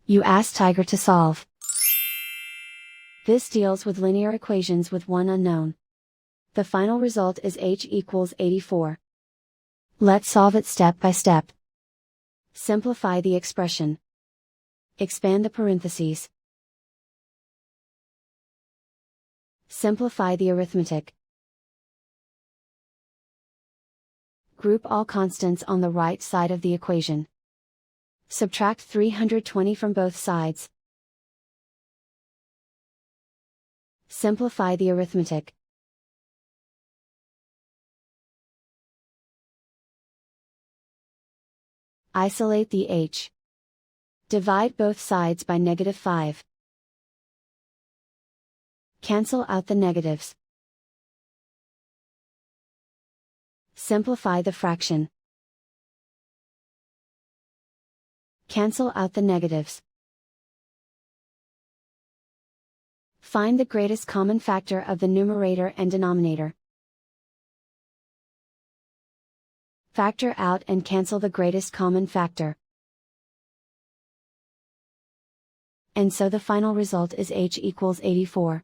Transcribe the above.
You ask Tiger to solve. This deals with linear equations with one unknown. The final result is h equals 84. Let's solve it step by step. Simplify the expression. Expand the parentheses. Simplify the arithmetic. Group all constants on the right side of the equation. Subtract 320 from both sides. Simplify the arithmetic. Isolate the h. Divide both sides by -5. Cancel out the negatives. Simplify the fraction. Cancel out the negatives. Find the greatest common factor of the numerator and denominator. Factor out and cancel the greatest common factor. And so the final result is h equals 84.